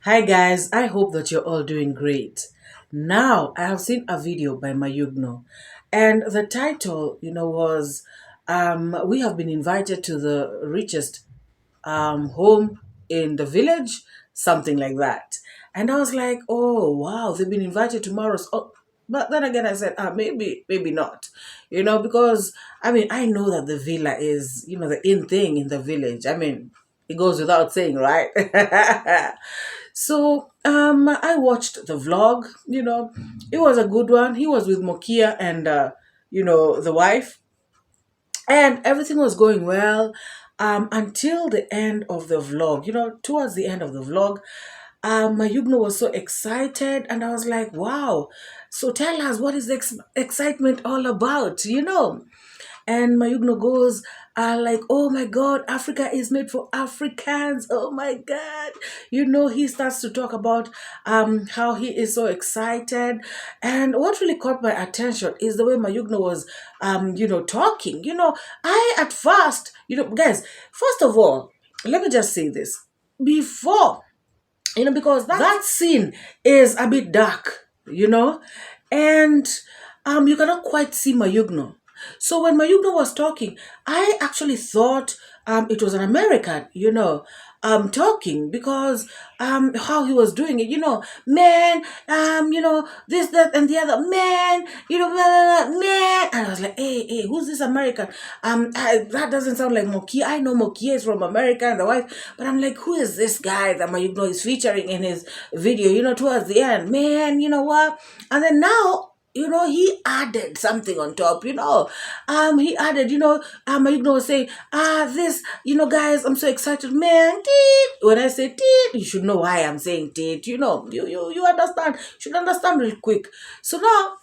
Hi guys, I hope that you're all doing great. Now, I have seen a video by Mayugno, and the title, was We have been invited to the richest home in the village, something like that. And I was like, oh wow, they've been invited to tomorrow's. Oh, but then again, I said, maybe not, because I know that the villa is, the in thing in the village. It goes without saying, right? So I watched the vlog. It was a good one. He was with Mokia and the wife, and everything was going well until the end of the vlog. Towards the end of the vlog, Mayugno was so excited, and I was like, wow, so tell us, what is the excitement all about, And Mayugno goes, like, oh my God, Africa is made for Africans. Oh my God. He starts to talk about how he is so excited. And what really caught my attention is the way Mayugno was, talking. At first, guys, first of all, let me just say this. Before, because that scene is a bit dark, and you cannot quite see Mayugno. So when Mayugno was talking, I actually thought it was an American, talking, because how he was doing it, man, this, that, and the other, man, blah, blah, blah, man. And I was like, hey, who's this American? That doesn't sound like Mokia. I know Mokia is from America and the wife, but I'm like, who is this guy that Mayugno is featuring in his video, towards the end? Man, you know what? And then now, he added something on top, he added, Mayugno was saying, this, guys, I'm so excited, man, teet. When I say teet, you should know why I'm saying teet, you understand, you should understand real quick. So now,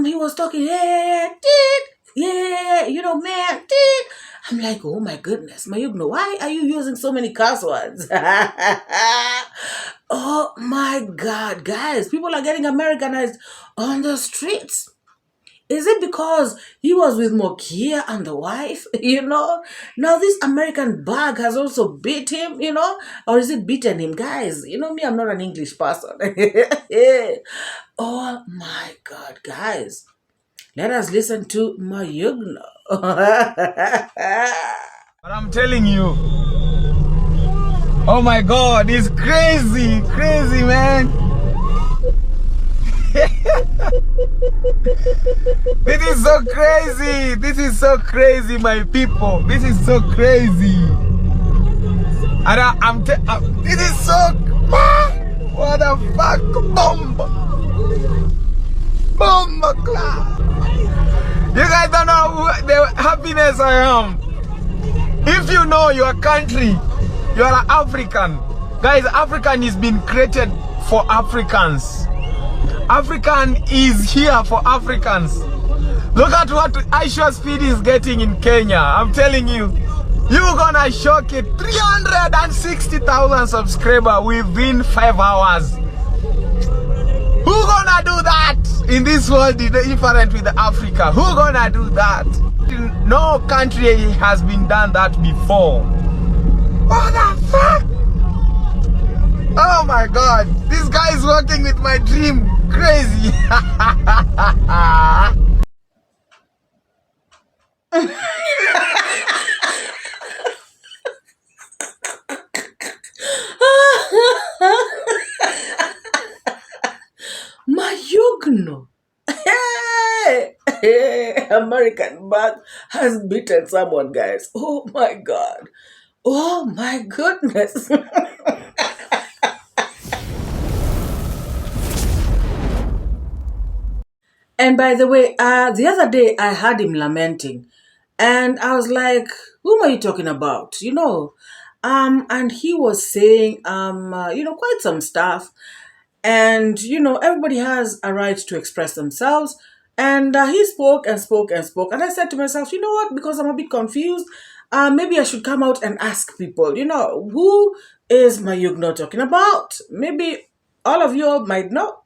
he was talking, yeah, teet, yeah, man, teet. I'm like, oh my goodness, Mayugno, why are you using so many curse words? Oh my God, guys, people are getting Americanized on the streets. Is it because he was with Mokia and the wife? Now this American bag has also beat him, or is it beaten him? Guys, me, I'm not an English person. Oh my God, guys. Let us listen to Mayugno. But I'm telling you, oh my God, it's crazy, man. This is so crazy, my people. This is so crazy. And this is so, what the fuck, bomb clap. You guys don't know the happiness I am. If you know your country, you are an African. Guys, African is being created for Africans. African is here for Africans. Look at what 𝐼𝐈𝐓 is getting in Kenya. I'm telling you, you're gonna shock it. 360,000 subscribers within 5 hours. Who gonna do that in this world different with Africa? Who gonna do that? No country has been done that before. What the fuck? Oh my God, this guy is working with my dream. Crazy. Mayugno. Hey, American bag has beaten someone, guys. Oh my God. Oh my goodness. And by the way, the other day I heard him lamenting, and I was like, whom are you talking about? And he was saying, quite some stuff. And, everybody has a right to express themselves. And he spoke and spoke and spoke. And I said to myself, you know what? Because I'm a bit confused, maybe I should come out and ask people, who is Mayugno talking about? Maybe all of you might know.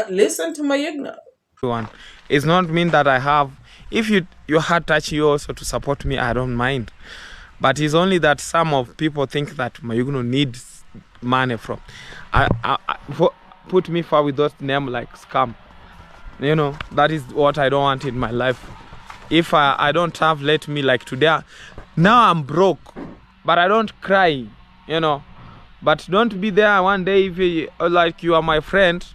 Listen to Mayugno. It's not mean that I have, if your heart touch you also to support me, I don't mind. But it's only that some of people think that Mayugno needs money from. Put me far with those names like scam. You know, that is what I don't want in my life. If I don't have, let me, like today, now I'm broke, but I don't cry, you know. But don't be there one day if you, like you are my friend.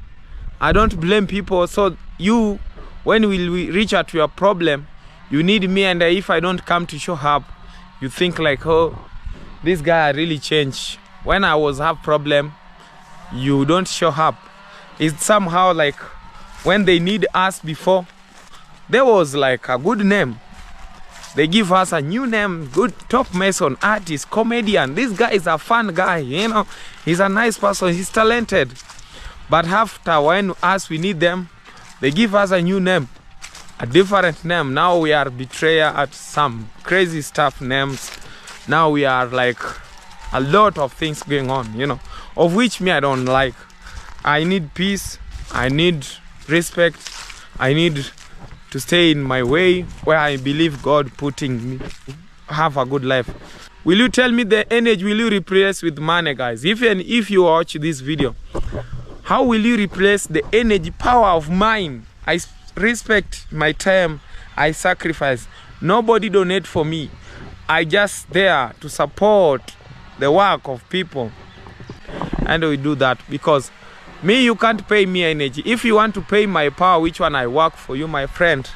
I don't blame people. So you, when we reach out to your problem, you need me, and if I don't come to show up, you think like, oh, this guy really changed. When I was have problem, you don't show up. It's somehow like when they need us before, there was like a good name. They give us a new name, good top mason, artist, comedian. This guy is a fun guy, you know. He's a nice person, he's talented. But after when us, we need them, they give us a new name, a different name. Now we are betrayer at some crazy stuff names. Now we are like a lot of things going on, you know, of which me I don't like. I need peace, I need respect, I need to stay in my way where I believe God putting me, have a good life. Will you tell me the energy will you replace with money, guys? Even if you watch this video, how will you replace the energy power of mine? I respect my time, I sacrifice. Nobody donate for me. I just there to support the work of people. And we do that because me, you can't pay me energy. If you want to pay my power, which one I work for you, my friend,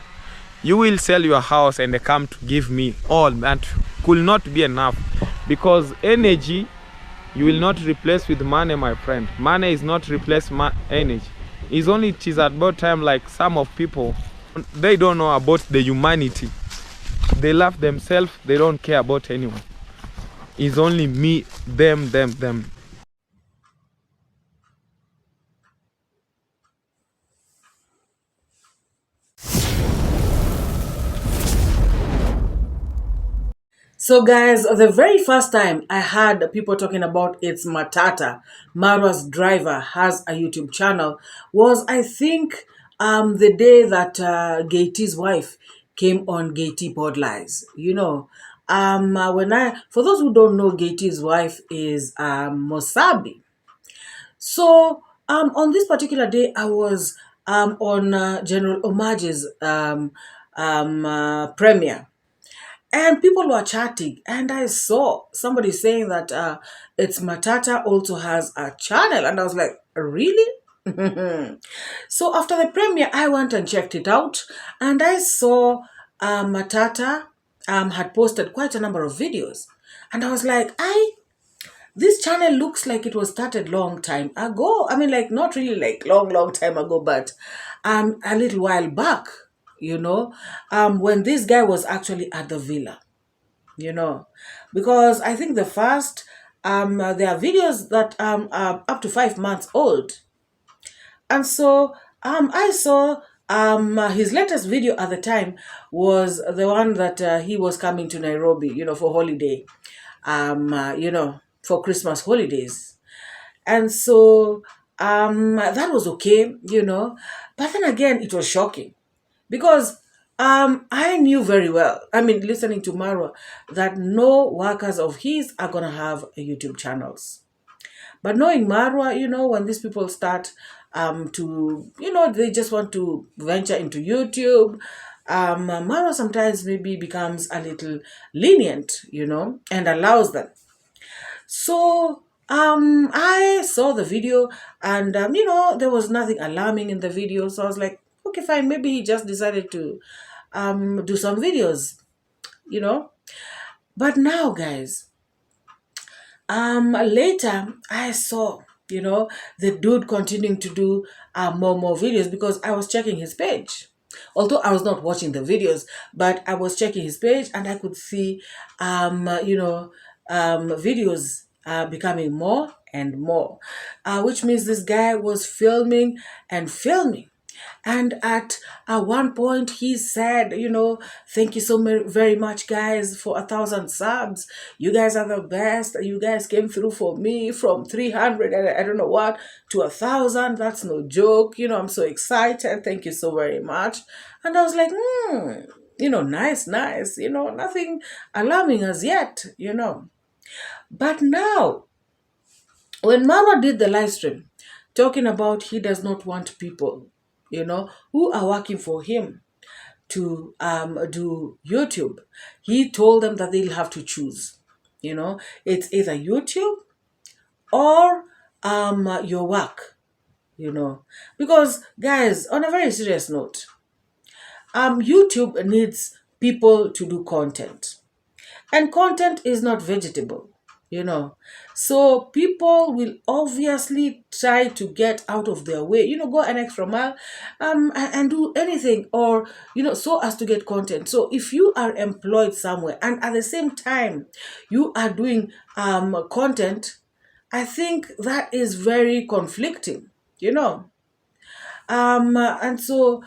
you will sell your house and they come to give me all. That could not be enough. Because energy, you will not replace with money, my friend. Money is not replace energy. It's only it is about time like some of people, they don't know about the humanity. They love themselves, they don't care about anyone. It's only me, them. So guys, the very first time I heard people talking about it's Matata, MORAA's driver, has a YouTube channel, was I think the day that 𝐺𝐇's wife came on 𝐺𝐇 Pod Lies. You know, for those who don't know, 𝐺𝐇's wife is Mosabi. So on this particular day, I was on General Omage's premiere. And people were chatting, and I saw somebody saying that it's Matata also has a channel, and I was like, really? So after the premiere, I went and checked it out, and I saw Matata had posted quite a number of videos, and I was like, this channel looks like it was started long time ago. I mean, like not really like long time ago, but a little while back. You know, when this guy was actually at the villa, you know, because I think the first, there are videos that are up to 5 months old. And so I saw his latest video at the time was the one that he was coming to Nairobi, you know, for holiday, you know, for Christmas holidays. And so that was okay, you know, but then again, it was shocking. Because I knew very well, I mean, listening to MORAA, that no workers of his are going to have YouTube channels. But knowing MORAA, you know, when these people start to, you know, they just want to venture into YouTube, MORAA sometimes maybe becomes a little lenient, you know, and allows them. So I saw the video and, you know, there was nothing alarming in the video. So I was like, okay, fine. Maybe he just decided to do some videos, you know. But now, guys, later I saw, you know, the dude continuing to do more videos because I was checking his page. Although I was not watching the videos, but I was checking his page and I could see, you know, videos becoming more and more, which means this guy was filming and filming. And at one point he said, you know, thank you so very much, guys, for 1,000 subs. You guys are the best. You guys came through for me from 300 and I don't know what to 1,000. That's no joke. You know, I'm so excited. Thank you so very much. And I was like, you know, nice. You know, nothing alarming as yet, you know. But now, when MORAA did the live stream, talking about he does not want people, who are working for him to do YouTube, he told them that they'll have to choose. It's either YouTube or your work, because guys, on a very serious note, YouTube needs people to do content, and content is not vegetable, so people will obviously try to get out of their way, go an extra mile, and do anything, or so as to get content. So if you are employed somewhere and at the same time you are doing content, I think that is very conflicting, and so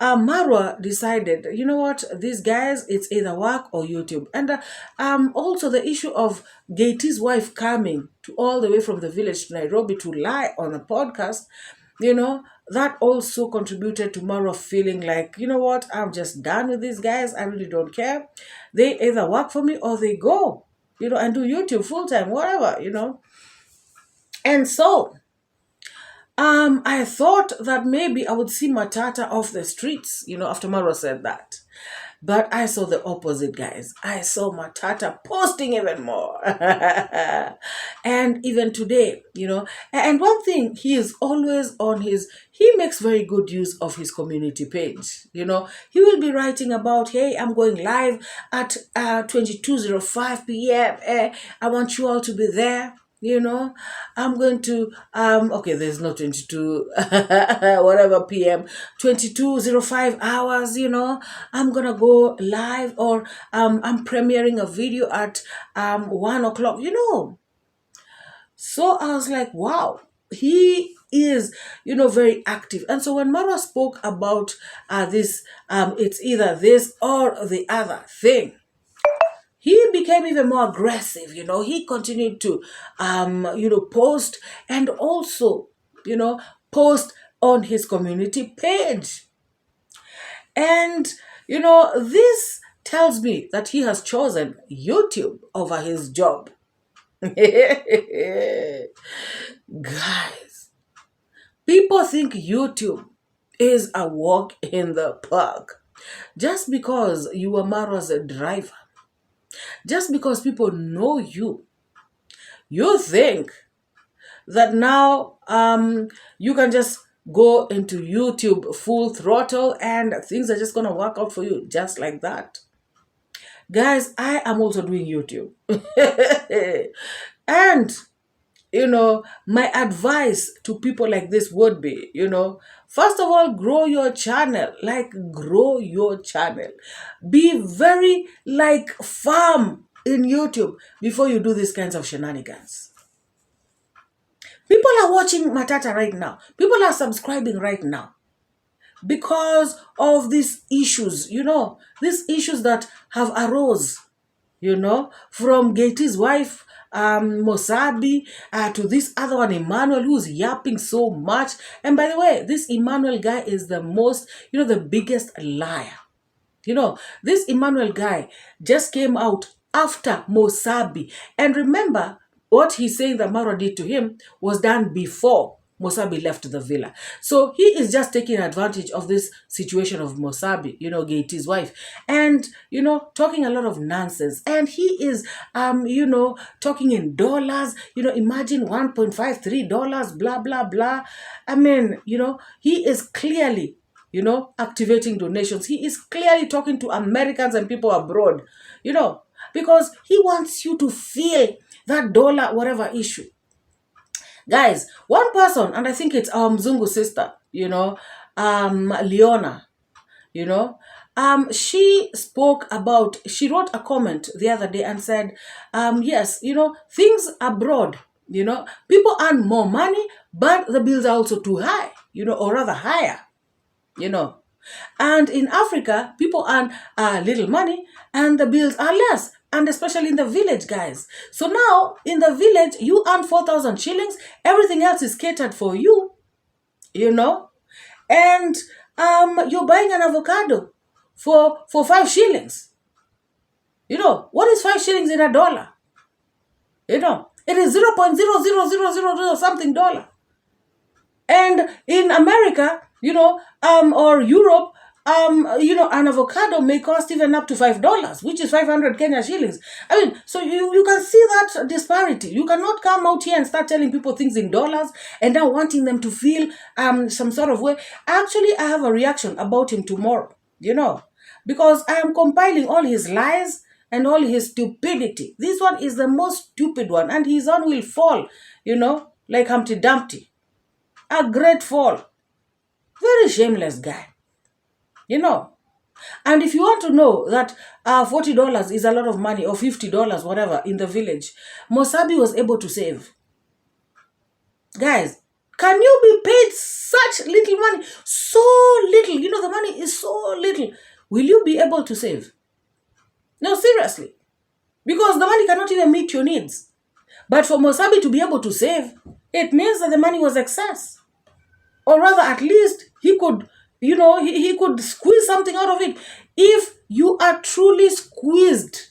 MORAA decided, you know what, these guys, it's either work or YouTube. And also the issue of 𝐷's wife coming to all the way from the village to Nairobi to lie on a podcast, that also contributed to MORAA feeling like, you know what, I'm just done with these guys. I really don't care. They either work for me or they go, and do YouTube full time, whatever, And so I thought that maybe I would see Matata off the streets, after MORAA said that. But I saw the opposite, guys. I saw Matata posting even more. And even today, And one thing, he is always on he makes very good use of his community page. He will be writing about, hey, I'm going live at 22:05 p.m. I want you all to be there. I'm going to okay, there's no 22 whatever p.m. 22:05 hours. I'm gonna go live, or I'm premiering a video at 1 o'clock. So I was like, wow, he is very active. And so when MORAA spoke about this, it's either this or the other thing, he became even more aggressive. He continued to, post, and also, post on his community page. And, this tells me that he has chosen YouTube over his job. Guys, people think YouTube is a walk in the park. Just because you were MORAA's driver, just because people know you, you think that now you can just go into YouTube full throttle and things are just going to work out for you just like that. Guys, I am also doing YouTube. And, my advice to people like this would be, first of all, grow your channel. Grow your channel. Be very, firm in YouTube before you do these kinds of shenanigans. People are watching Matata right now. People are subscribing right now because of these issues, these issues that have arose, from 𝐷's wife, Mosabi, to this other one, Emmanuel, who's yapping so much. And by the way, this Emmanuel guy is the most, the biggest liar. This Emmanuel guy just came out after Mosabi. And remember, what he's saying that MORAA did to him was done before Mosabi left the villa. So he is just taking advantage of this situation of Mosabi, 𝐷's wife, and, talking a lot of nonsense. And he is, talking in dollars, imagine $1.53, blah, blah, blah. I mean, he is clearly, activating donations. He is clearly talking to Americans and people abroad, because he wants you to feel that dollar, whatever issue. Guys, one person, and I think it's our Mzungu sister, Leona, she spoke about, she wrote a comment the other day and said, yes, things abroad, people earn more money, but the bills are also too high, or rather higher, And in Africa, people earn little money and the bills are less. And especially in the village, guys. So now, in the village, you earn 4,000 shillings. Everything else is catered for you, And you're buying an avocado for 5 shillings. What is 5 shillings in a dollar? It is 0.00000 something dollar. And in America, or Europe, an avocado may cost even up to $5, which is 500 Kenya shillings. I mean, so you can see that disparity. You cannot come out here and start telling people things in dollars and now wanting them to feel some sort of way. Actually, I have a reaction about him tomorrow, because I am compiling all his lies and all his stupidity. This one is the most stupid one, and his own will fall, like Humpty Dumpty. A great fall. Very shameless guy. And if you want to know that $40 is a lot of money, or $50, whatever, in the village, Musabi was able to save. Guys, can you be paid such little money? So little. The money is so little. Will you be able to save? No, seriously. Because the money cannot even meet your needs. But for Musabi to be able to save, it means that the money was excess. Or rather, at least he could, he could squeeze something out of it. If you are truly squeezed,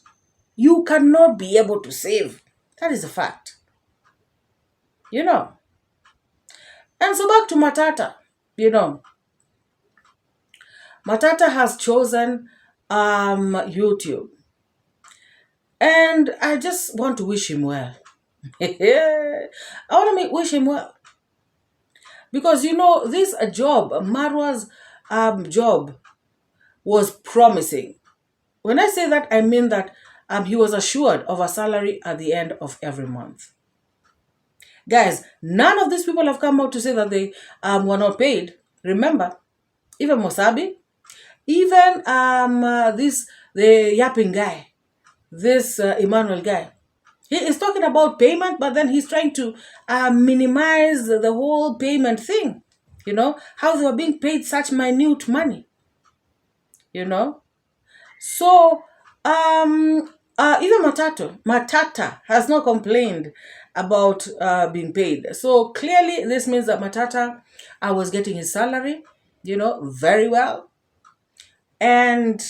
you cannot be able to save. That is a fact. And so back to Matata, Matata has chosen YouTube. And I just want to wish him well. I want to wish him well. Because, this job, MORAA's job, was promising. When I say that, I mean that he was assured of a salary at the end of every month. Guys, none of these people have come out to say that they were not paid. Remember, even Musabi, even the yapping guy, this Emmanuel guy, he is talking about payment, but then he's trying to minimize the whole payment thing. How they were being paid such minute money. So, even Matata has not complained about being paid. So clearly, this means that Matata was getting his salary, very well. And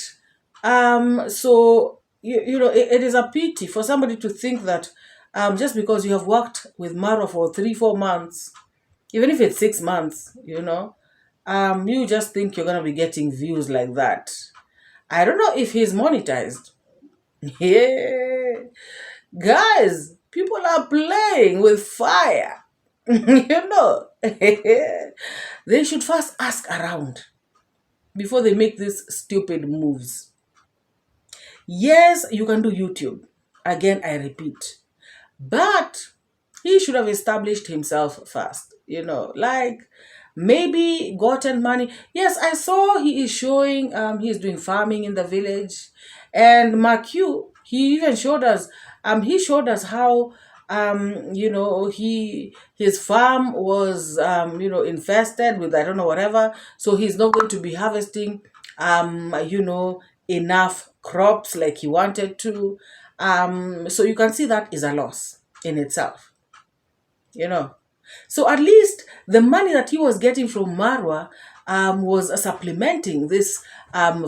so, it is a pity for somebody to think that just because you have worked with MORAA for 3-4 months, even if it's 6 months, you just think you're going to be getting views like that. I don't know if he's monetized. Yeah. Guys, people are playing with fire. They should first ask around before they make these stupid moves. Yes, you can do YouTube. Again, I repeat. But he should have established himself first. Like maybe gotten money. Yes, I saw he is showing, he's doing farming in the village. And McHugh, he even showed us, how, his farm was, infested with, I don't know, whatever. So he's not going to be harvesting, enough crops like he wanted to. So you can see that is a loss in itself. So at least the money that he was getting from MORAA was supplementing this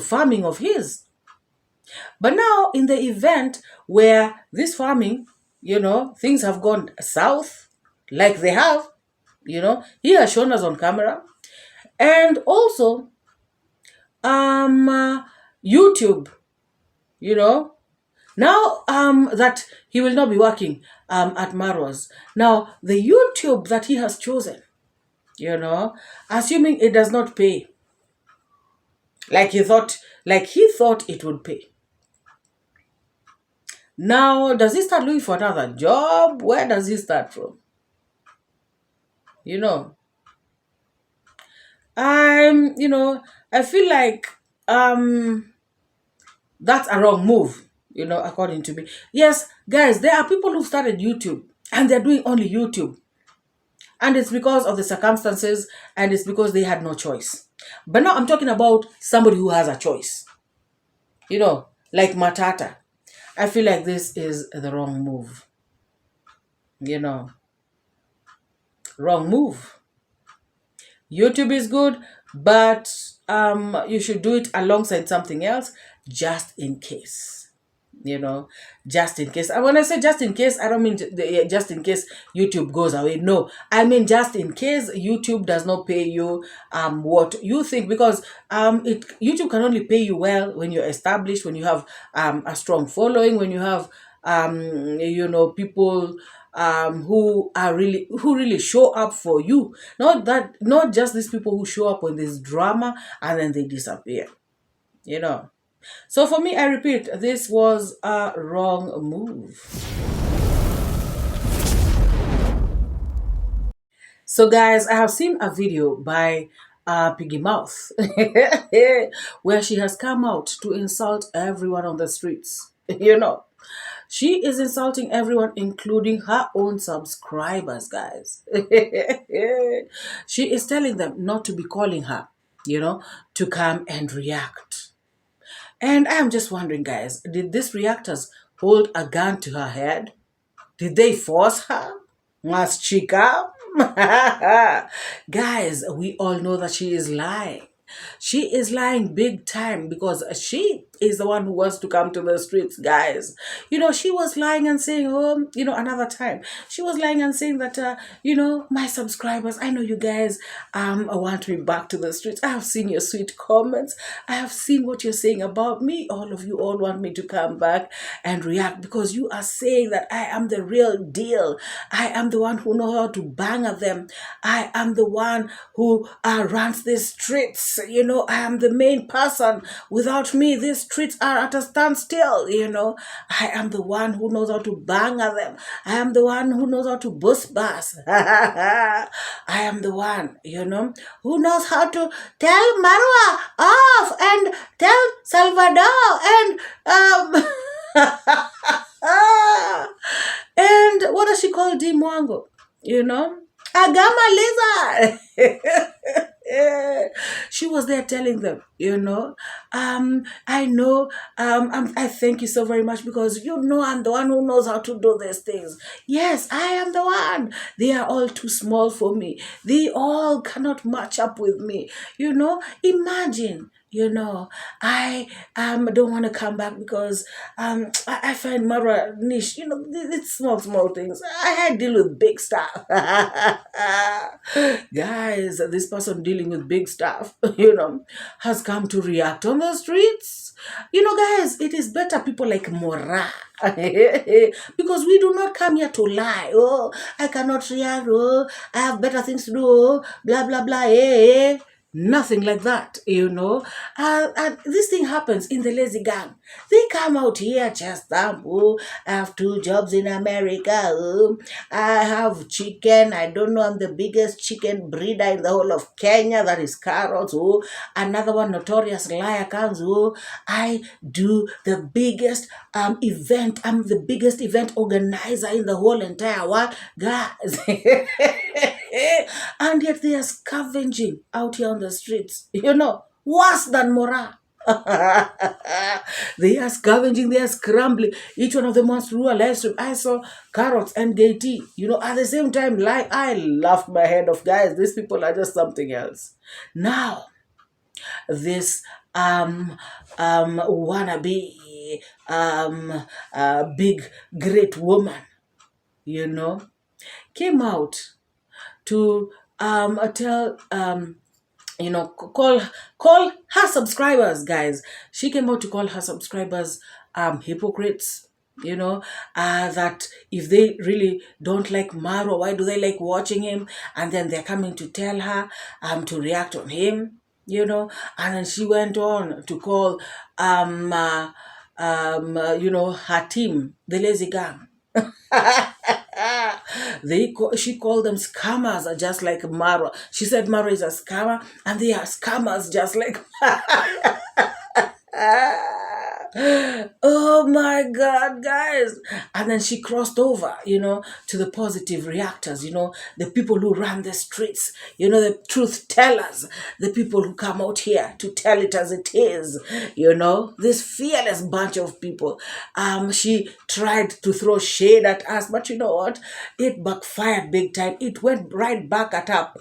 farming of his. But now in the event where this farming, things have gone south, like they have, he has shown us on camera. And also, YouTube, now that he will not be working at MORAA's. Now, the YouTube that he has chosen, assuming it does not pay, like he thought it would pay. Now, does he start looking for another job? Where does he start from? I feel like that's a wrong move, according to me. Yes, guys, there are people who started YouTube and they're doing only YouTube. And it's because of the circumstances, and it's because they had no choice. But now I'm talking about somebody who has a choice. Like Matata. I feel like this is the wrong move. Wrong move. YouTube is good, but you should do it alongside something else, just in case. just in case. And when I say just in case, I don't mean just in case YouTube goes away. No, I mean just in case YouTube does not pay you what you think, because YouTube can only pay you well when you're established, when you have a strong following, when you have people who really show up for you. Not just these people who show up when there's drama and then they disappear. So for me, I repeat, this was a wrong move. So guys, I have seen a video by Piggy Mouth where she has come out to insult everyone on the streets. She is insulting everyone, including her own subscribers, guys. She is telling them not to be calling her, to come and react. And I'm just wondering, guys, did these reactors hold a gun to her head? Did they force her? Mas chica? Guys, we all know that she is lying. She is lying big time, because she is the one who wants to come to the streets, guys. She was lying and saying, another time, she was lying and saying that, my subscribers, I know you guys want me back to the streets. I have seen your sweet comments. I have seen what you're saying about me. All of you all want me to come back and react, because you are saying that I am the real deal. I am the one who knows how to bang at them. I am the one who runs the streets. I am the main person. Without me, these streets are at a standstill. I am the one who knows how to bang at them. I am the one who knows how to boost bass. I am the one, who knows how to tell MORAA off and tell Salvador and and what does she call Dee Mwango? Agama lizard. She was there telling them, I know, I thank you so very much, because I'm the one who knows how to do these things. Yes, I am the one. They are all too small for me. They all cannot match up with me. Imagine. I don't want to come back because I find MORAA niche. It's small things. I deal with big stuff. Guys, this person dealing with big stuff, has come to react on the streets. Guys, it is better people like MORAA. Because we do not come here to lie. Oh, I cannot react. Oh, I have better things to do. Oh, blah, blah, blah. Nothing like that, and this thing happens in the lazy gang. They come out here just I have 2 jobs in America. I have chicken. I don't know, I'm the biggest chicken breeder in the whole of Kenya. That is carrots. Another one, notorious liar, comes. I do the biggest event. I'm the biggest event organizer in the whole entire world, guys. And yet they are scavenging out here on the streets. Worse than MORAA. They are scavenging, they are scrambling. Each one of them wants to do a live stream. I saw carrots and gay tea. At the same time, I laughed my head off, guys. These people are just something else. Now, this wannabe big great woman, came out to tell call her subscribers, guys. She came out to call her subscribers hypocrites. That if they really don't like MORAA, why do they like watching him? And then they're coming to tell her to react on him. And then she went on to call her team, the lazy gang. She called them scammers, just like MORAA. She said MORAA is a scammer, and they are scammers just like oh my God, guys. And then she crossed over, to the positive reactors, the people who run the streets, the truth tellers, the people who come out here to tell it as it is, this fearless bunch of people. She tried to throw shade at us, but you know what? It backfired big time. It went right back at her.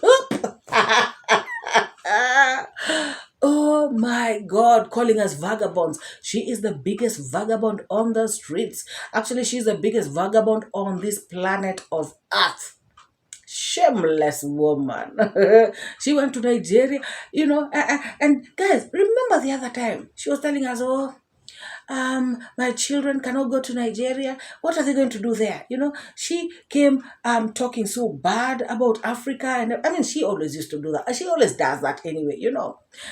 Oh my God, calling us vagabonds. She is the biggest vagabond on the streets. Actually, she's the biggest vagabond on this planet of Earth. Shameless woman. She went to Nigeria, and guys, remember the other time she was telling us, oh, my children cannot go to Nigeria. What are they going to do there? She came talking so bad about Africa, and I mean, she always used to do that. She always does that anyway.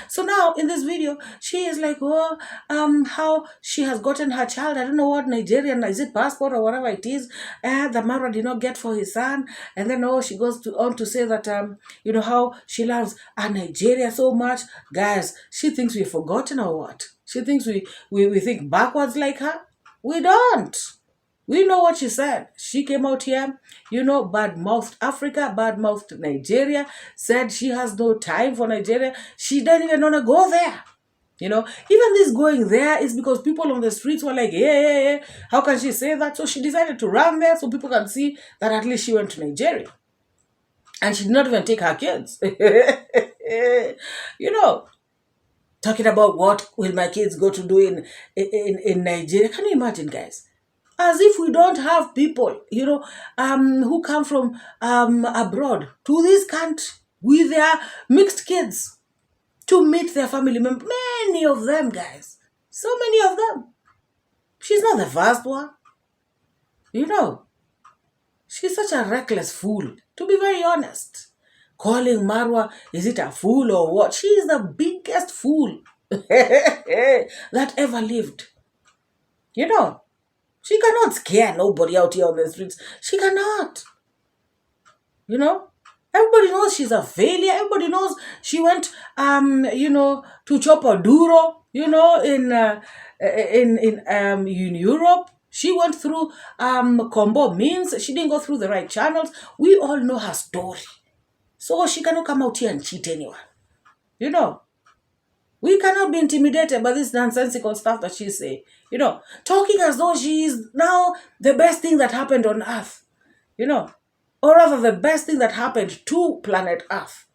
So now in this video, she is like, oh, how she has gotten her child. I don't know what Nigerian, is it passport or whatever it is, the MORAA did not get for his son. And then she goes on to say that how she loves Nigeria so much. Guys, she thinks we've forgotten or what? She thinks we think backwards like her. We don't. We know what she said. She came out here, bad-mouthed Africa, bad-mouthed Nigeria, said she has no time for Nigeria. She doesn't even want to go there. Even this going there is because people on the streets were like, hey, how can she say that? So she decided to run there so people can see that at least she went to Nigeria. And she did not even take her kids. Talking about what will my kids go to do in Nigeria. Can you imagine, guys? As if we don't have people, who come from abroad to this country with their mixed kids to meet their family members. Many of them, guys. So many of them. She's not the first one. She's such a reckless fool, to be very honest. Calling Marwa, is it a fool or what? She is the biggest fool that ever lived. She cannot scare nobody out here on the streets. She cannot. Everybody knows she's a failure. Everybody knows she went, to chop a duro, in Europe. She went through combo means. She didn't go through the right channels. We all know her story. So she cannot come out here and cheat anyone. We cannot be intimidated by this nonsensical stuff that she's saying. Talking as though she is now the best thing that happened on Earth. Or rather the best thing that happened to planet Earth.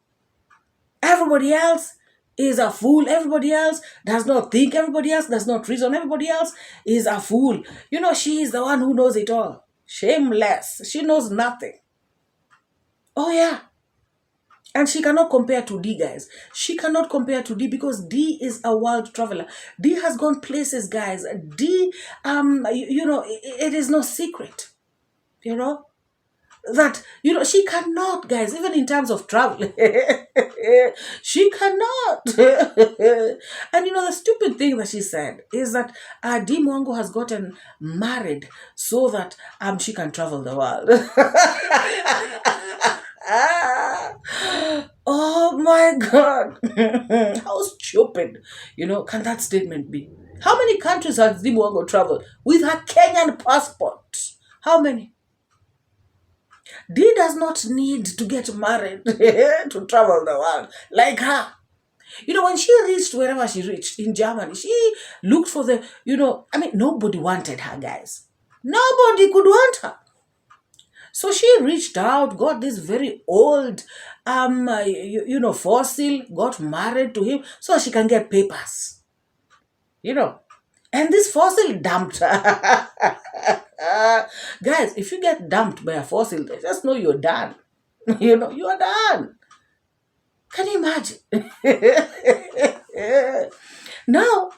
Everybody else is a fool. Everybody else does not think. Everybody else does not reason. Everybody else is a fool. She is the one who knows it all. Shameless. She knows nothing. Oh, yeah. And she cannot compare to Dee, guys. She cannot compare to Dee because Dee is a world traveler. Dee has gone places, guys. Dee, it is no secret, that, she cannot, guys, even in terms of travel. She cannot. And, the stupid thing that she said is that Dee Mwango has gotten married so that she can travel the world. Oh my God. How stupid, can that statement be? How many countries has Dee Mwango traveled with her Kenyan passport? How many? Dee does not need to get married to travel the world like her. When she reached wherever she reached in Germany, she looked for nobody wanted her, guys. Nobody could want her. So she reached out, got this very old, fossil, got married to him so she can get papers. And this fossil dumped her. Guys, if you get dumped by a fossil, just know you're done. You are done. Can you imagine? Now,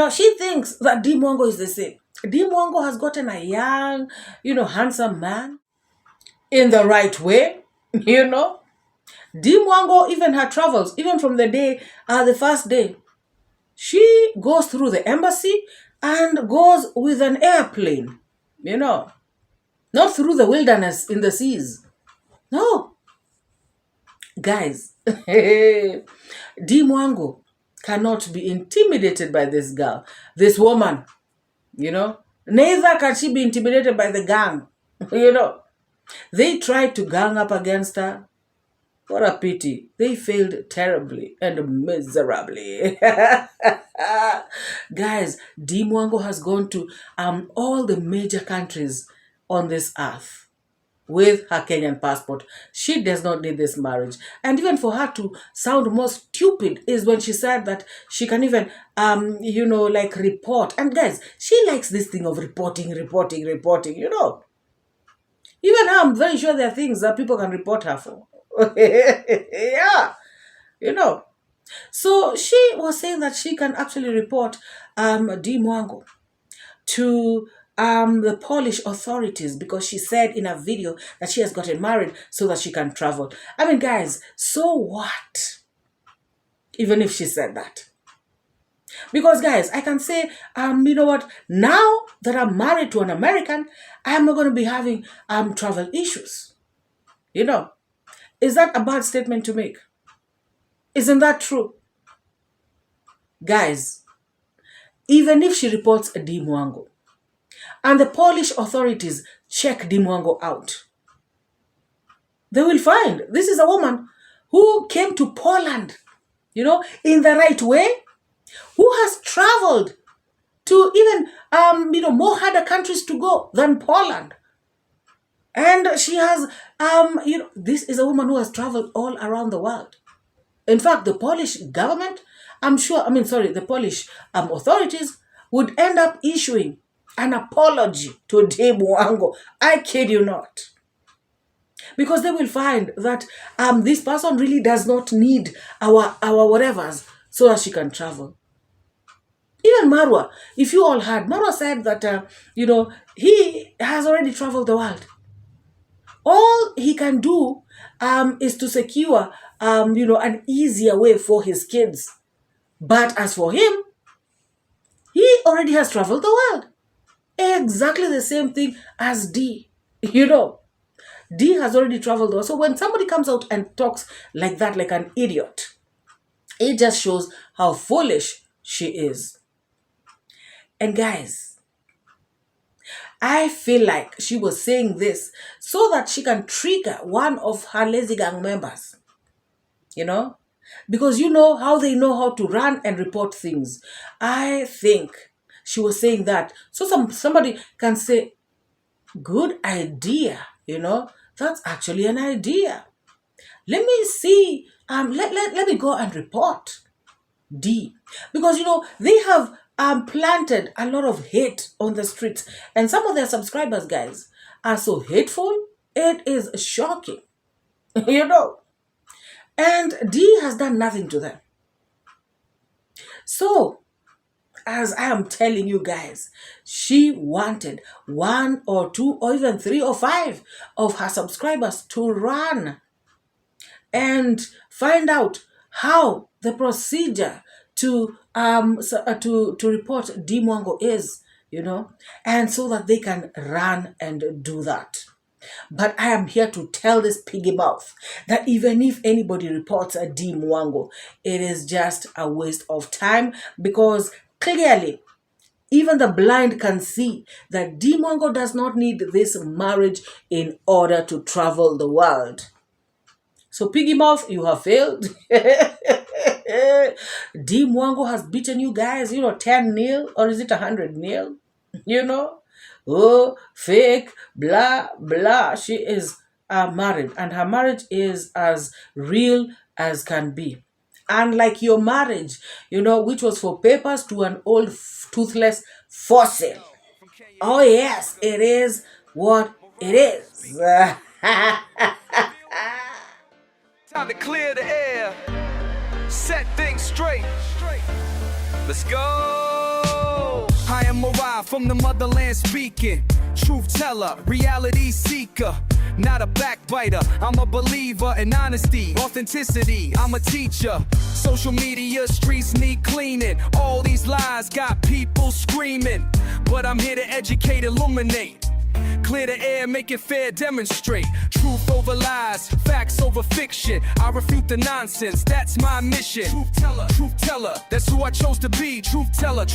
she thinks that Dee Mwango is the same. Dee Mwango has gotten a young, handsome man in the right way, Dee Mwango, even her travels, even from the first day, she goes through the embassy and goes with an airplane, not through the wilderness in the seas. No. Guys, Dee Mwango cannot be intimidated by this girl, this woman, Neither can she be intimidated by the gang, They tried to gang up against her. What a pity. They failed terribly and miserably. Guys, Dee Mwango has gone to all the major countries on this earth. with her Kenyan passport. She does not need this marriage. And even for her to sound more stupid is when she said that she can even, like report. And guys, she likes this thing of reporting. Even her, I'm very sure there are things that people can report her for. Yeah, So she was saying that she can actually report Dee Mwango to the Polish authorities because she said in a video that she has gotten married so that she can travel. I mean, guys, so what? Even if she said that. Because, guys, I can say, you know what? Now that I'm married to an American, I'm not going to be having travel issues. Is that a bad statement to make? Isn't that true? Guys, even if she reports a Dee Mwango, and the Polish authorities check Dee Mwango out, they will find this is a woman who came to Poland, in the right way, who has traveled to even, more harder countries to go than Poland. And she has, this is a woman who has traveled all around the world. In fact, the Polish government, the Polish authorities would end up issuing an apology to Dee Mwango. I kid you not. Because they will find that this person really does not need our whatevers so that she can travel. Even MORAA, if you all heard, MORAA said that, he has already traveled the world. All he can do is to secure, an easier way for his kids. But as for him, he already has traveled the world. Exactly the same thing as Dee. Dee has already traveled the world. So when somebody comes out and talks like that, like an idiot, it just shows how foolish she is. And guys, I feel like she was saying this so that she can trigger one of her lazy gang members. Because how they know how to run and report things. I think she was saying that so somebody can say, good idea, that's actually an idea. Let me see, let me go and report Dee. Because, they have planted a lot of hate on the streets. And some of their subscribers, guys, are so hateful, it is shocking. And Dee has done nothing to them. So, as I am telling you guys, she wanted 1 or 2 or even 3 or 5 of her subscribers to run and find out how the procedure to report Dee Mwango is, and so that they can run and do that. But I am here to tell this Piggy Mouth that even if anybody reports a Dee Mwango, it is just a waste of time, because clearly, even the blind can see that Dee Mwango does not need this marriage in order to travel the world. So Piggy Mouth, you have failed. Dee Mwango has beaten you guys, 10-0, or is it 100-0? Oh, fake, blah, blah. She is married, and her marriage is as real as can be. Unlike your marriage, which was for papers to an old toothless fossil. Oh yes, it is what it is. Time to clear the air, set things straight. Let's go. I am MORAA from the motherland speaking. Truth teller, reality seeker. Not a backbiter, I'm a believer in honesty, authenticity, I'm a teacher. Social media, streets need cleaning. All these lies got people screaming. But I'm here to educate, illuminate. Clear the air, make it fair, demonstrate. Truth over lies, facts over fiction. I refute the nonsense, that's my mission. Truth teller, that's who I chose to be. Truth teller,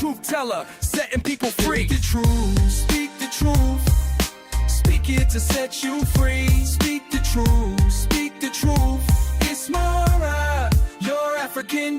setting people free. Speak the truth, speak the truth. Speak it to set you free. Speak the truth, speak the truth. It's MORAA, your African